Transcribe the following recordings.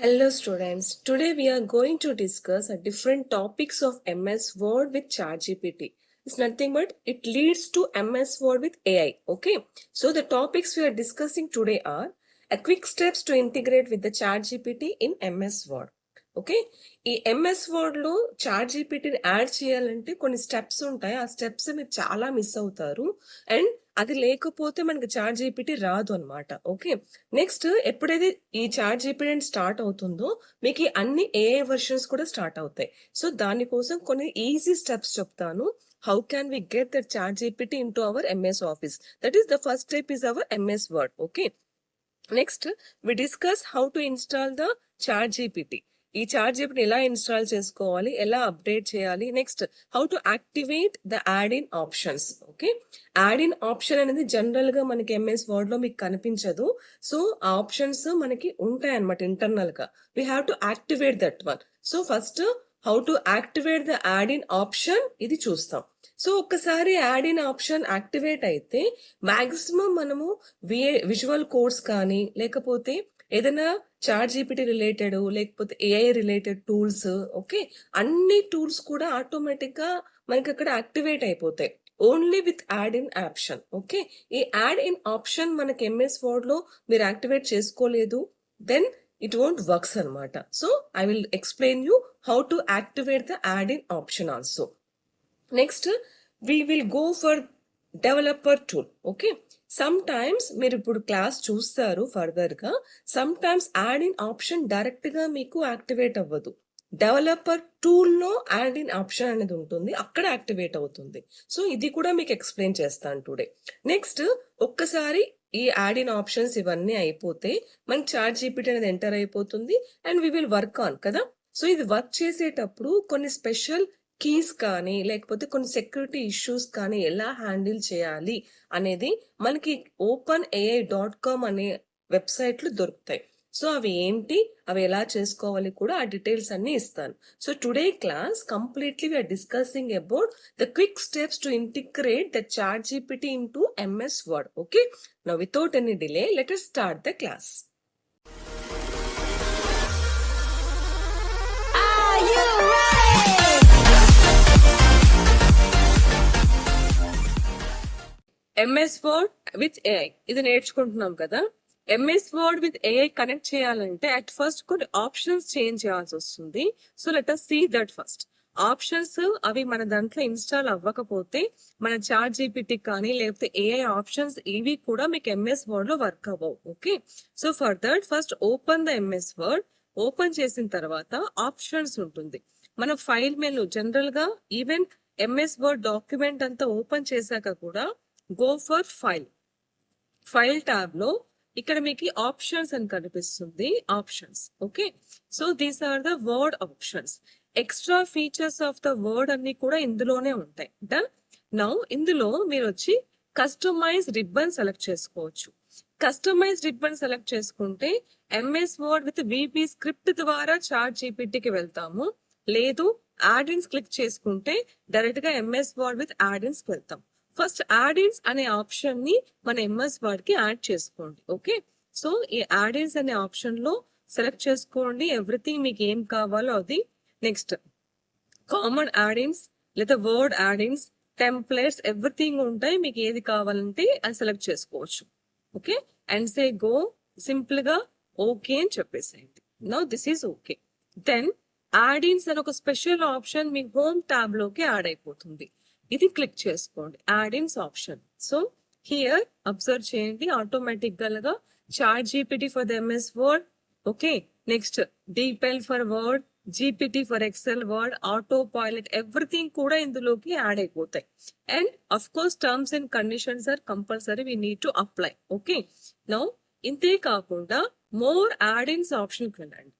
Hello students, today we are going to discuss a different topics of MS Word with ChatGPT. It's nothing but it leads to MS Word with AI. Okay, so the topics we are discussing today are a quick steps to integrate with the ChatGPT in MS Word. Okay, ఈ MS word లో chat జీపీటీని add చేయాలంటే కొన్ని steps ఉంటాయి. ఆ steps మీరు చాలా miss అవుతారు and అది లేకపోతే మనకి చాట్ జీపీటీ రాదు అనమాట. ఓకే, నెక్స్ట్ ఎప్పుడైతే ఈ చాట్ జీపీటీ స్టార్ట్ అవుతుందో మీకు ఈ అన్ని ఏఐ వర్షన్స్ కూడా స్టార్ట్ అవుతాయి. సో దానికోసం కొన్ని ఈజీ స్టెప్స్ చెప్తాను. How can we get that ChatGPT into our MS office? That is the first step is our MS Word. Okay, next we discuss how to install the chat GPT. ఈ ChatGPT ఎలా install చేసుకోవాలి, ఎలా update చేయాలి, next how to activate the add in options. Okay, add in option అనేది general గా మనకి MS word లో మీకు కనిపించదు. సో ఆ ఆప్షన్స్ మనకి ఉంటాయి అనమాట ఇంటర్నల్ గా. We have to activate that one. So first how to activate the add in option ఇది చూస్తాం. సో ఒక్కసారి యాడ్ ఇన్ ఆప్షన్ యాక్టివేట్ అయితే మాక్సిమం మనము విజువల్ కోడ్స్ కానీ లేకపోతే ఏదైనా చాట్ జీపీటీ రిలేటెడ్ లేకపోతే ఏఐ రిలేటెడ్ టూల్స్, ఓకే, అన్ని టూల్స్ కూడా ఆటోమేటిక్ గా మనకి అక్కడ యాక్టివేట్ అయిపోతాయి only with add in option. Okay, ఈ యాడ్ ఇన్ ఆప్షన్ మనకి ఎంఎస్ వర్డ్ లో మీరు యాక్టివేట్ చేసుకోలేదు దెన్ it won't works అనమాట. So I will explain you how to activate the add in option also. Next we will go for developer tool. Okay, sometimes మీరు ఇప్పుడు class చూస్తారు further గా, some times add in option direct గా మీకు activate అవ్వదు. Developer tool లో add in option అనేది ఉంటుంది, అక్కడ యాక్టివేట్ అవుతుంది. సో ఇది కూడా మీకు ఎక్స్ప్లెయిన్ చేస్తాను టుడే. నెక్స్ట్ ఒక్కసారి ఈ యాడ్ ఇన్ ఆప్షన్స్ ఇవన్నీ అయిపోతే మనకి చాట్ జీపీటీ అనేది ఎంటర్ అయిపోతుంది and we will work on కదా. సో ఇది వర్క్ చేసేటప్పుడు కొన్ని స్పెషల్ కీస్ కానీ లేకపోతే కొన్ని సెక్యూరిటీ ఇష్యూస్ కానీ ఎలా హ్యాండిల్ చేయాలి అనేది మనకి openai.com అనే వెబ్సైట్లు దొరుకుతాయి. సో అవి ఏంటి, అవి ఎలా చేసుకోవాలి కూడా ఆ డీటెయిల్స్ అన్ని ఇస్తాను. So today class completely we're discussing about the quick steps to integrate the chat GPT into MS Word. Okay, now without any delay let us start the class. MS Word with AI ఇది నేర్చుకుంటున్నాం కదా. MS Word with AI connect చేయాలంటే at first కొన్ని options change చేయాల్సి వస్తుంది. So let us see that first. Options అవి మన దాంట్లో ఇన్స్టాల్ అవ్వకపోతే మన చాట్ జీపీటీ కానీ లేకపోతే ఏఐ ఆప్షన్స్ ఇవి కూడా మీకు ఎంఎస్ వర్డ్ లో వర్క్ అవ్వవు. Okay, so for that first open the MS word. Open చేసిన తర్వాత ఆప్షన్స్ ఉంటుంది. మన ఫైల్ మెనూ జనరల్ గా ఈవెన్ ఎంఎస్ వర్డ్ డాక్యుమెంట్ అంతా ఓపెన్ చేశాక కూడా గో ఫర్ ఫైల్ ట్యాబ్ లో ఇక్కడ మీకు ఆప్షన్స్ అని కనిపిస్తుంది, options. Okay, so these are the Word options. Extra features of the Word అన్ని కూడా ఇందులోనే ఉంటాయి. డన్. నౌ ఇందులో మీరు వచ్చి కస్టమైజ్ రిబ్బన్ సెలెక్ట్ చేసుకోవచ్చు. కస్టమైజ్ రిబ్బన్ సెలెక్ట్ చేసుకుంటే MS Word with VB script ద్వారా చాట్ జీపీటీకి వెళ్తాము. లేదు యాడ్ ఇన్స్ క్లిక్ చేసుకుంటే డైరెక్ట్ గా ఎంఎస్ వర్డ్ విత్ యాడ్ ఇన్స్ వెళ్తాం. ఫస్ట్ యాడ్ ఇన్స్ అనే ఆప్షన్ ని మన ఎంఎస్ వర్డ్ కి యాడ్ చేసుకోండి. ఓకే, సో ఈ యాడ్ ఇన్స్ అనే ఆప్షన్ లో సెలెక్ట్ చేసుకోండి ఎవ్రీథింగ్ మీకు ఏం కావాలో అది. నెక్స్ట్ కామన్ యాడ్ ఇన్స్ లేదా Word add ins, templates everything ఉంటాయి, మీకు ఏది కావాలంటే అది సెలెక్ట్ చేసుకోవచ్చు. Okay, and say go, simple గా ఓకే అని చెప్పేసేయండి. Now this is okay. Then add ins అని ఒక స్పెషల్ ఆప్షన్ మీ హోమ్ ట్యాబ్ లోకి యాడ్ అయిపోతుంది. ఇది క్లిక్ చేసుకోండి, add ins option. So here observe చేయండి ఆటోమేటిక్ గా ChatGPT for the MS Word. Okay, next DeepL for Word, GPT for Excel Word, auto pilot everything కూడా ఇందులోకి యాడ్ అయిపోతాయి. And of course terms and conditions are compulsory we need to apply. Okay, now ఇంతే కాకుండా more add ins option వెళ్ళండి.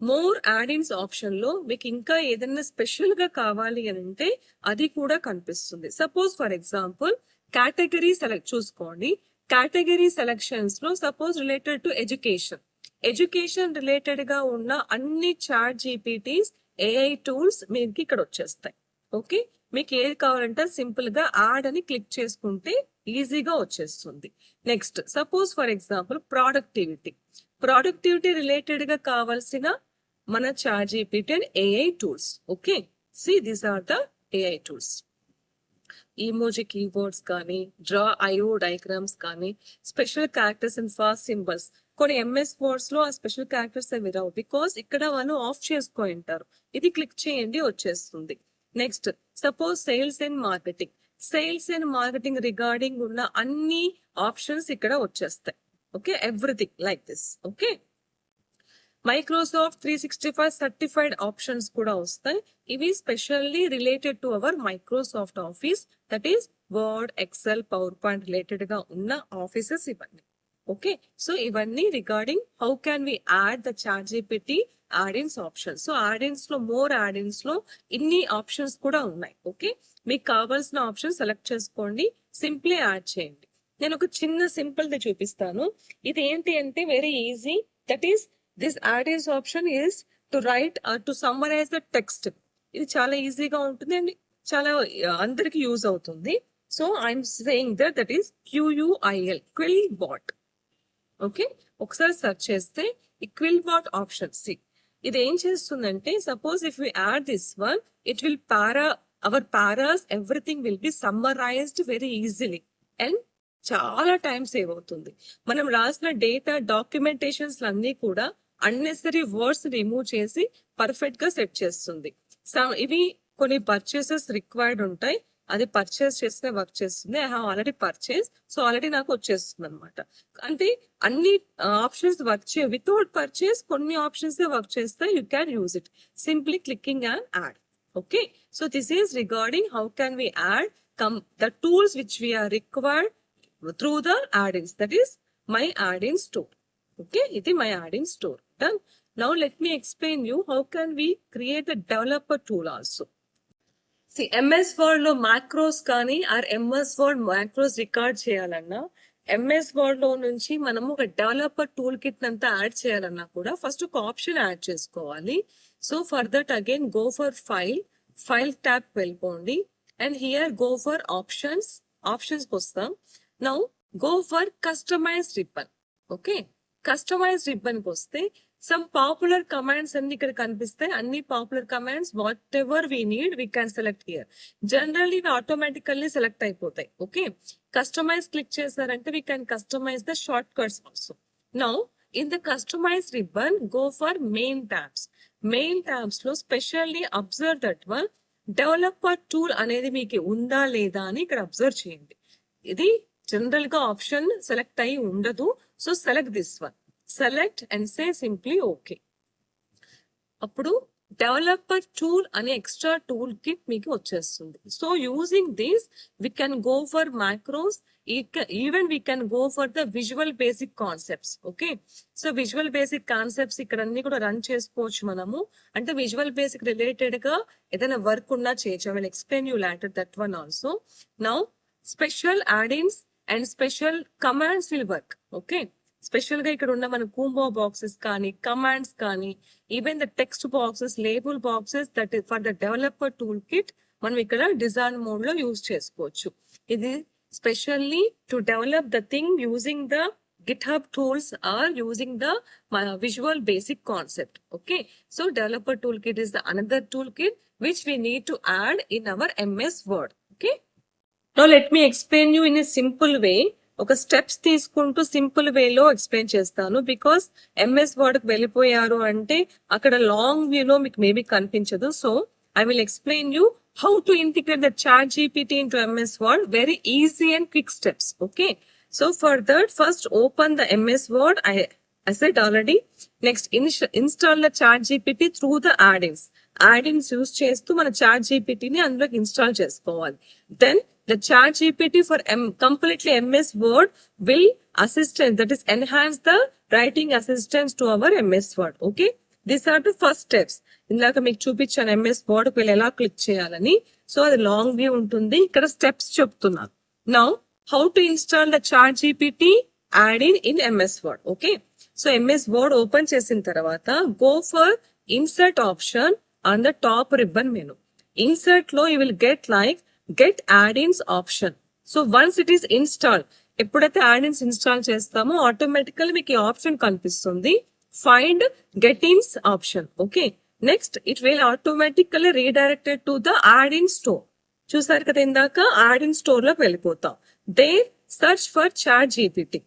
More add ins option లో మీకు ఇంకా ఏదైనా స్పెషల్ గా కావాలి అని అంటే అది కూడా కనిపిస్తుంది. Suppose for example category select చూసుకోండి. కేటగిరీ సెలెక్షన్స్ లో suppose related to education related గా ఉన్న అన్ని చాట్ జీపీటీస్ ఏఐ టూల్స్ మీకు ఇక్కడ వచ్చేస్తాయి. ఓకే, మీకు ఏది కావాలంటే సింపుల్ గా యాడ్ అని క్లిక్ చేసుకుంటే ఈజీగా వచ్చేస్తుంది. Next suppose for example productivity related గా కావాల్సిన మన ChatGPT and AI tools. Okay, see these are the AI tools. Emoji keyboards కానీ, డ్రా ఐఓ డయాగ్రామ్స్ కానీ, special characters and fast symbols. కొన్ని ఎంఎస్ వర్డ్స్ లో ఆ స్పెషల్ క్యారెక్టర్స్ అవి రావు, because ఇక్కడ వాళ్ళు ఆఫ్ చేసుకొని ఉంటారు. ఇది క్లిక్ చేయండి, వచ్చేస్తుంది. Next, suppose sales and marketing. Sales and marketing regarding ఉన్న అన్ని ఆప్షన్స్ ఇక్కడ వచ్చేస్తాయి. Okay, everything like this. Okay, Microsoft 365 certified options కూడా వస్తాయి. ఇవి specially related to our Microsoft Office, that is Word, Excel, PowerPoint related గా ఉన్న offices ఇవన్నీ. ఓకే, సో ఇవన్నీ regarding how can we add the ChatGPT add ins option. So add ins లో more యాడ్-ఇన్స్ లో ఇన్ని ఆప్షన్స్ కూడా ఉన్నాయి. ఓకే, మీకు కావాల్సిన ఆప్షన్ సెలెక్ట్ చేసుకోండి, సింప్లీ యాడ్ చేయండి. నేను ఒక చిన్న సింపుల్ ది చూపిస్తాను. ఇది ఏంటి అంటే very easy. That is this add ins option is to write to summarise the text. ఇది చాలా ఈజీగా ఉంటుంది అండ్ చాలా అందరికి యూజ్ అవుతుంది. So I'm saying that is QUIL, QuillBot. Okay, ఒకసారి సెర్చ్ చేస్తే ఈ క్విల్ బాట్ ఆప్షన్ సి ఇది ఏం చేస్తుందంటే, suppose if we add this one, it will our paras everything will be summarised very easily and చాలా time save అవుతుంది. మనం రాసిన డేటా డాక్యుమెంటేషన్స్ అన్ని కూడా అన్నెసరీ వర్డ్స్ రిమూవ్ చేసి పర్ఫెక్ట్ గా సెట్ చేస్తుంది. ఇవి కొన్ని పర్చేసెస్ రిక్వైర్డ్ ఉంటాయి, అది పర్చేస్ చేస్తే వర్క్ చేస్తుంది. I have already purchase, so already నాకు వచ్చేస్తుంది అనమాట. అంటే అన్ని ఆప్షన్స్ వర్క్ చే వితౌట్ పర్చేస్ కొన్ని ఆప్షన్స్ వర్క్ చేస్తే you can use it simply clicking and add. Okay, so this is regarding how can we add the tools which we are required through the add-ins, that is my add-in store. Okay, ఇది my add-in store. Done. Now let me explain you how can we create the developer tool also. See, MS Word లో macros కానీ or MS Word macros record చేయాలన్నా, MS Word లో నుంచి మనము ఒక developer tool kit అంతా add చేయాలన్నా కూడా ఫస్ట్ ఒక ఆప్షన్ యాడ్ చేసుకోవాలి. So for that again go for file tab వెళ్ళిపోండి and here go for options వస్తాం. Now go for customized ribbon. Okay, customized ribbon కి వస్తే some popular commands అన్ని ఇక్కడ కనిపిస్తాయి. అన్ని popular commands whatever we need we can select here. Generally automatically select అయిపోతాయి. Okay, customise click చేశారంటే we can customise the shortcuts also. Now in the customise ribbon go for main tabs. Main tabs లో specially observe that one developer tool అనేది మీకు ఉందా లేదా అని ఇక్కడ observe చేయండి. ఇది జనరల్ గా ఆప్షన్ సెలెక్ట్ అయి ఉండదు. So select this one, select and say simply okay. అప్పుడు డెవలపర్ టూల్ అనే ఎక్స్ట్రా టూల్ కిట్ మీకు వచ్చేస్తుంది. So using this we can go for macros, even we can go for the visual basic concepts. Okay, so visual basic concepts ఇక్కడ అన్ని కూడా run చేసుకోవచ్చు మనము. అంటే విజువల్ బేసిక్ రిలేటెడ్ గా ఏదైనా వర్క్ ఉన్నా చేయొచ్చు. I will explain you later that one also. Now special add ins and special commands will work. Okay, special గా ఇక్కడ ఉన్న మన కూంబో బాక్సెస్ కానీ, కమాండ్స్ కానీ, even the text boxes, label boxes, that for the developer tool kit మనం ఇక్కడ design mode లో use చేసుకోవచ్చు. ఇది specially to develop the thing using the GitHub tools or using the visual basic concept. Okay, so developer toolkit is the another toolkit which we need to add in our MS Word. Okay, now let me explain you in a simple way. ఒక steps తీసుకుంటూ simple వేలో explain చేస్తాను. Because MS Word కి వెళ్ళిపోయారు అంటే అక్కడ long వ్యూలో మీకు మేబీ కనిపించదు. So I will explain you how to integrate the ChatGPT into MS Word. Very easy and quick steps. Okay, so for that first open the MS Word. I said already. Next install the ChatGPT through the add-ins. Add-ins use చేస్తూ మన ChatGPT ని అందులోకి install చేసుకోవాలి. Then the ChatGPT for completely MS Word will assistant, that is enhance the writing assistance to our MS Word. Okay, these are the first steps. ఇందాక మీకు చూపించాను MS Word కి ఎలా క్లిక్ చేయాలని. సో అది లాంగ్ వ్యూ ఉంటుంది, ఇక్కడ steps చెప్తున్నాను. Now how to install the ChatGPT add-in in MS Word. Okay, so MS Word open చేసిన తర్వాత go for insert option on the top ribbon menu. Insert లో you will get like get add-ins option. So once it is installed, ఎప్పుడైతే యాడ్-ఇన్స్ install చేస్తామో ఆటోమేటికల్ మీకు ఈ option కనిపిస్తుంది, find get ins option. Okay, next it will automatically redirected to the add in store. చూసారు కదా, ఇందాక add in store లోకి వెళ్ళిపోతాం. They search for chat GPT.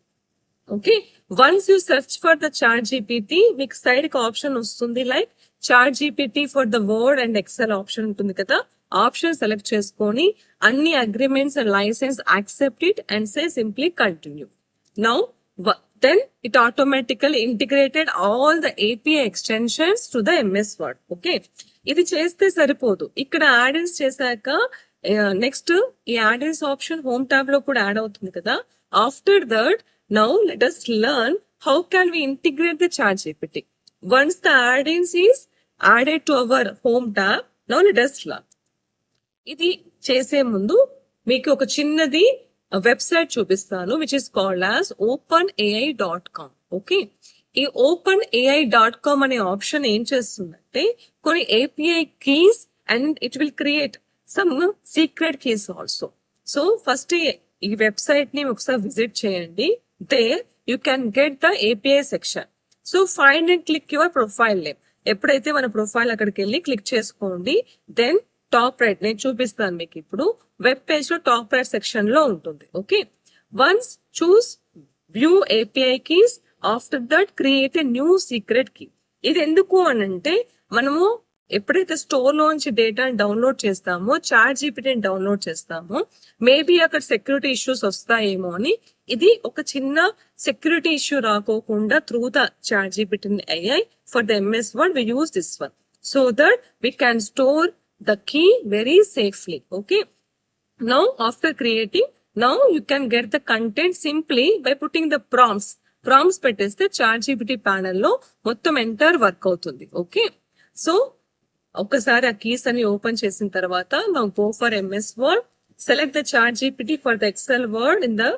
Okay, once you search for the chat GPT, మీకు సైడ్ కి ఆప్షన్ వస్తుంది like ChatGPT for the Word and Excel option ఉంటుంది కదా, ఆప్షన్ సెలెక్ట్ చేసుకొని అన్ని agreements and license accept it and say simply continue. Now then it automatically integrated all the API extensions to the MS Word. Okay, ఇది చేస్తే సరిపోదు, ఇక్కడ యాడ్-ఇన్స్ చేశాక next ఈ యాడ్-ఇన్స్ ఆప్షన్ హోమ్ టాబ్ లో కూడా యాడ్ అవుతుంది కదా. After that now let us learn how can we integrate the ChatGPT. Once the add-ins is added to our home tab, now let us learn. ఇది చేసే ముందు మీకు ఒక చిన్నది వెబ్సైట్ చూపిస్తాను, which is called as openai.com. Okay, ఈ openai.com అనే option ఏం చేస్తుందంటే కొన్ని API keys and it will create some secret keys also. So first ఈ వెబ్సైట్ ని ఒకసారి విజిట్ చేయండి. There you can get the API section. So find and click your profile name. ఎప్పుడైతే మన ప్రొఫైల్ అక్కడికి వెళ్ళి క్లిక్ చేసుకోండి, దెన్ టాప్ రైట్ నేను చూపిస్తాను మీకు ఇప్పుడు వెబ్ పేజ్ లో టాప్ రైట్ సెక్షన్ లో ఉంటుంది. Okay, once choose view API keys, after that create a new secret key. ఇది ఎందుకు అని అంటే మనము ఎప్పుడైతే స్టోర్ లోంచి డేటాని డౌన్లోడ్ చేస్తామో, చాట్ జీపీటీని డౌన్లోడ్ చేస్తామో, మేబీ అక్కడ సెక్యూరిటీ ఇష్యూస్ వస్తాయేమో అని ఇది ఒక చిన్న సెక్యూరిటీ ఇష్యూ రాకోకుండా through the chat GPT AI for the MS Word we use this one so that we can store the key very safely. Okay, now after creating, now you can get the content simply by putting the prompts పెట్టేస్తే chat GPT panel లో మొత్తం enter work అవుతుంది. Okay, so ఒక్కసారి ఆ keys అని open చేసిన తర్వాత now go for MS Word, select the chat GPT for the Excel word in the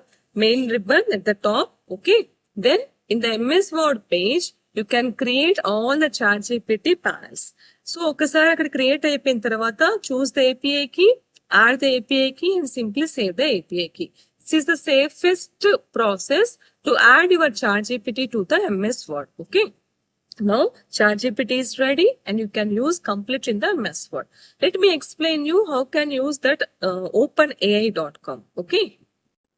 main ribbon at the top. Okay, then in the MS Word page you can create all the chat GPT panels. So ఒక్కసారి అక్కడ create అయిపోయిన తర్వాత choose the API key, add the API key and simply save the API key. This is the safest process to add your chat GPT to the MS Word. Okay, now ChatGPT is ready and you can use complete in the MS Word. Let me explain you how can use that openai.com. Okay,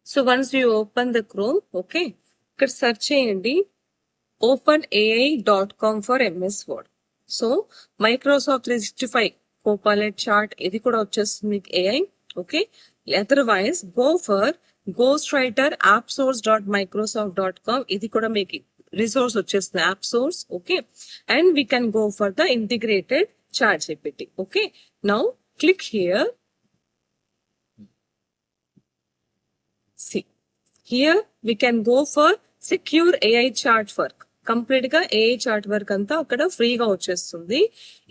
so once you open the Chrome, okay, ఇక్కడ search చేయండి openai.com for MS Word. So Microsoft 365 Copilot chat ఇది కూడా వచ్చేస్తుంది మీకు AI. Okay, otherwise go for ghostwriter appsource.microsoft.com, ఇది కూడా మీకు resource వచ్చేస్తుంది app source. Okay, and we can go for the integrated chat GPT. Okay, now click here. See, here we can go for secure AI chart work. Complete గా AI chart work అంతా అక్కడ ఫ్రీగా వచ్చేస్తుంది.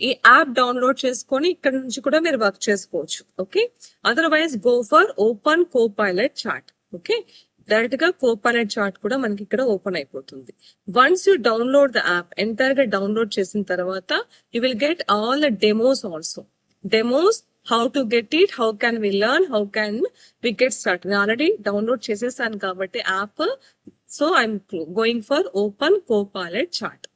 ఈ app download చేసుకొని ఇక్కడ నుంచి కూడా మీరు వర్క్ చేసుకోవచ్చు. Okay, otherwise go for open Copilot chat. Okay, direct గా కోపైలట్ చార్ట్ కూడా మనకి ఇక్కడ ఓపెన్ అయిపోతుంది. Once you download the app, entire గా డౌన్లోడ్ చేసిన తర్వాత you will get all the demos also. Demos, how to get it, how can we learn, how can we get start. నేను already download చేసేసాను కాబట్టి app, so I'm going for open Copilot chat.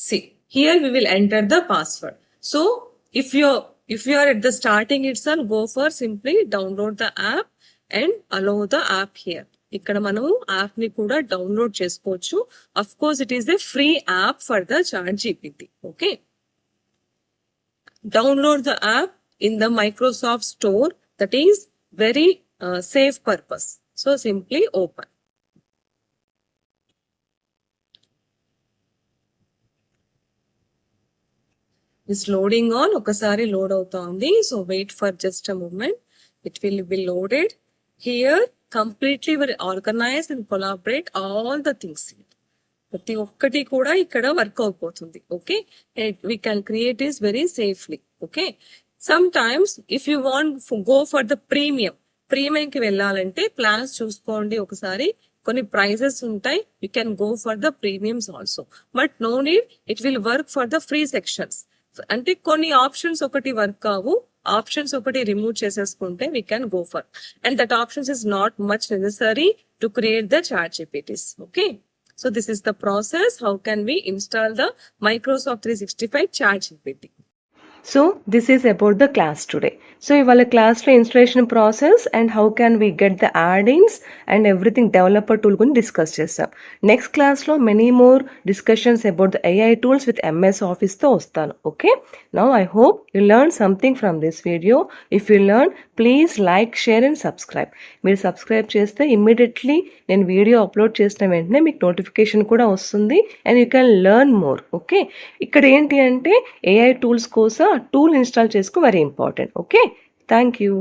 See, here we will enter the password. So if you are at the starting itself, go for simply download the app and allow the app here. ఇక్కడ మనము app ని కూడా download చేసుకోవచ్చు. Of course it is a free app for the chat GPT. Okay, download the app in the Microsoft store, that is very safe purpose. So simply open. It's loading on, ఒకసారి load అవుతా ఉంది. So wait for just a moment, it will be loaded. Here completely very organize and collaborate all the things. ప్రతి ఒక్కటి కూడా ఇక్కడ work అయిపోతుంది. Okay, we can create is very safely. Okay, sometimes if you want go for the premium కి వెళ్ళాలంటే plans చూసుకోండి ఒకసారి. కొన్ని ప్రైజెస్ ఉంటాయి, you can go for the premiums also. But no need, it will work for the free sections. అంటే కొన్ని options ఒకటి work కావు, ఆప్షన్స్ ఒకటి రిమూవ్ చేసేసుకుంటే we can go for, and that options is not much necessary to create the ChatGPTs. Okay, so this is the process how can we install the Microsoft 365 chat GPT. So this is about the class today. So ఇవాళ క్లాస్లో installation process and how can we get the add ins and everything developer tool గురించి discuss చేస్తాం. Next క్లాస్లో many more discussions about the AI tools with MS ఆఫీస్తో వస్తాను. Okay, now I hope you learn something from this video. If you learn, please like, share and subscribe. మీరు subscribe చేస్తే immediately నేను video upload చేసిన వెంటనే మీకు notification కూడా వస్తుంది and you can learn more. Okay, ఇక్కడ ఏంటి అంటే AI టూల్స్ కోసం టూల్ ఇన్స్టాల్ చేసుకో very important. Okay, thank you.